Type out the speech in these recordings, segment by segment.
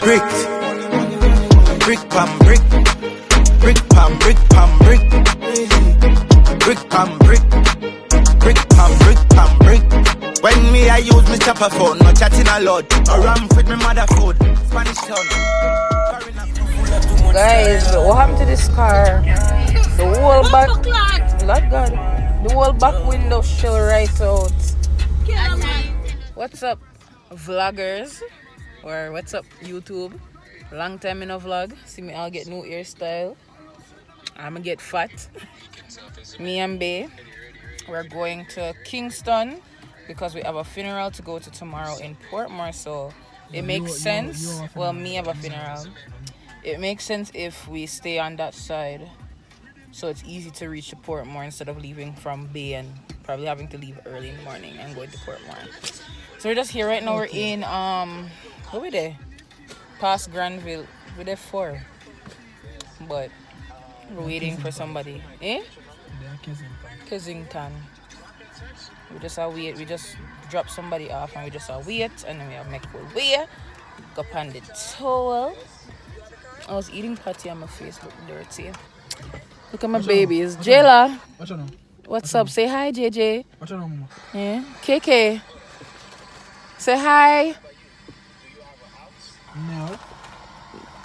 bricks. Brick pam brick. Brick pam brick pam brick. Brick pam brick. Brick pam brick pam brick. When me I use my chopper phone, no chatting a lot. I ram with my mother food. Spanish town. Guys, what happened to this car? The whole back, Lord God, the whole back window shell right out. What's up, vloggers? Or what's up, YouTube? Long time in a vlog. See me, I'll get new hairstyle. I'ma get fat. Me and Bae, we're going to Kingston because we have a funeral to go to tomorrow in Portmore. So it makes sense. Well, me have a funeral. It makes sense if we stay on that side, so it's easy to reach to Portmore instead of leaving from Bay and probably having to leave early in the morning and going to Portmore. So we're just here right now. We're in what we there? Past Granville. We're there 4, but we're waiting for somebody. Eh? Kensington. We just wait. We just drop somebody off and we just wait, and then we have make our way. Go on the towel. I was eating patty on my face, look dirty. Look at my babies. Jayla. What's up? Say hi, JJ. What's your name, Mama? Yeah. KK. Say hi. No.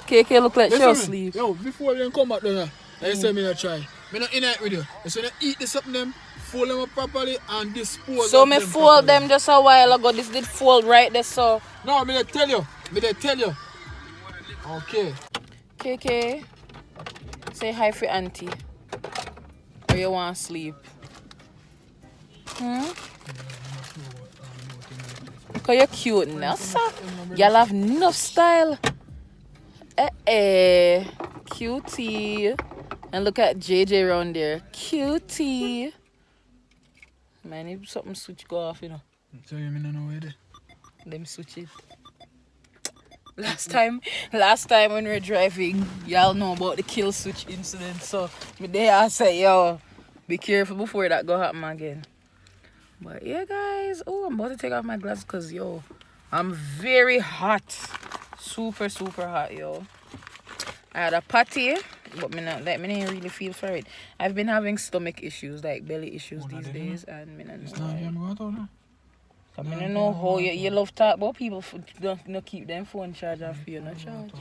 KK look like she'll sleep. Yo, before you come back there, I say me not try. Me not in it with you. So you eat this up them, fold them up properly and dispose. So me fold them just a while ago. This did fold right there, so. No, me tell you. Okay. KK, say hi for auntie. Or you want to sleep? Because you're cute now, sir. Y'all have enough style. Cutie. And look at JJ around there. Cutie. Man, if something switch go off, you know. So you mean no way there? Let me switch it. Last time when we were driving, y'all know about the kill switch incident. So me there I say, yo, be careful before that go happen again. But yeah, guys, oh, I'm about to take off my glasses because yo, I'm very hot, super hot, yo. I had a patty, but me didn't really feel for it. I've been having stomach issues, like belly issues these days, and me not know. I mean, I know how you love talk about people don't keep them phone charge off you, not charge.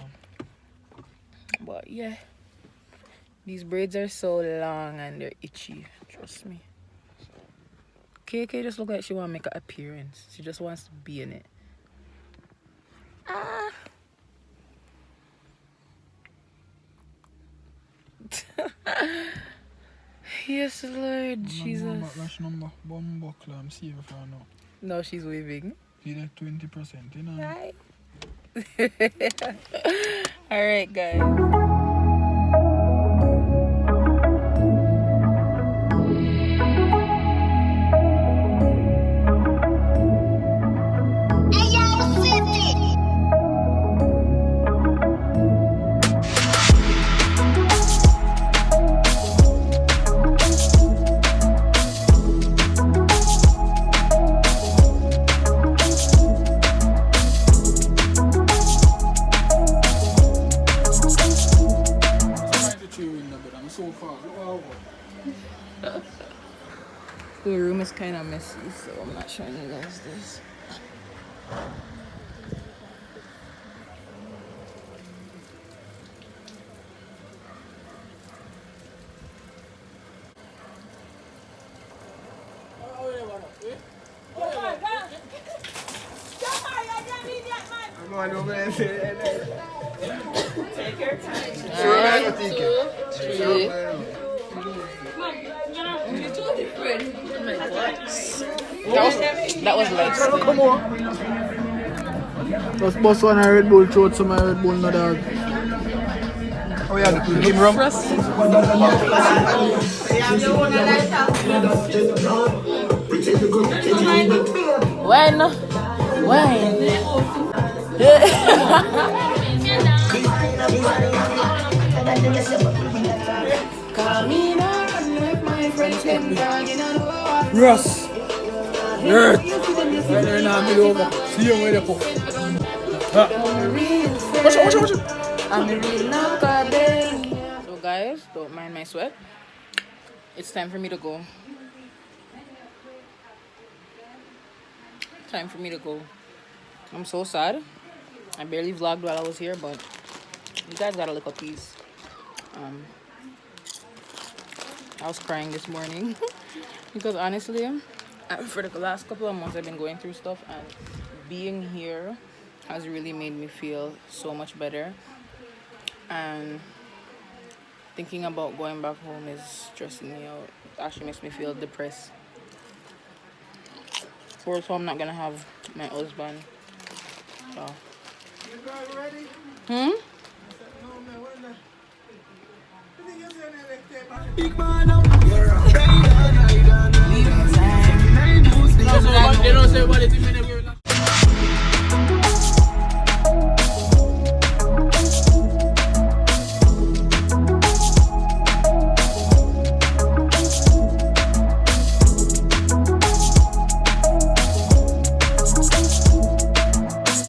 But yeah, these braids are so long and they're itchy, trust me. KK just look like she want to make an appearance. She just wants to be in it. Ah. Yes, Lord Jesus. No, she's waving. See that 20%, you know? Right. Alright, guys. The room is kind of messy, so I'm not showing you guys this. Take your time. That was light. Come on. Let's bust one a Red Bull, throw it some Red Bull, no dog. Oh yeah, the game rum. When? Russ. Right there now, mid over. See you where they put. Watch it. I'm a real knocker, baby. So guys, don't mind my sweat. It's time for me to go. Time for me to go. I'm so sad. I barely vlogged while I was here, but you guys got a little piece. I was crying this morning because honestly, for the last couple of months I've been going through stuff, and being here has really made me feel so much better. And thinking about going back home is stressing me out. It actually makes me feel depressed. So I'm not gonna have my husband. So. They don't say what it is.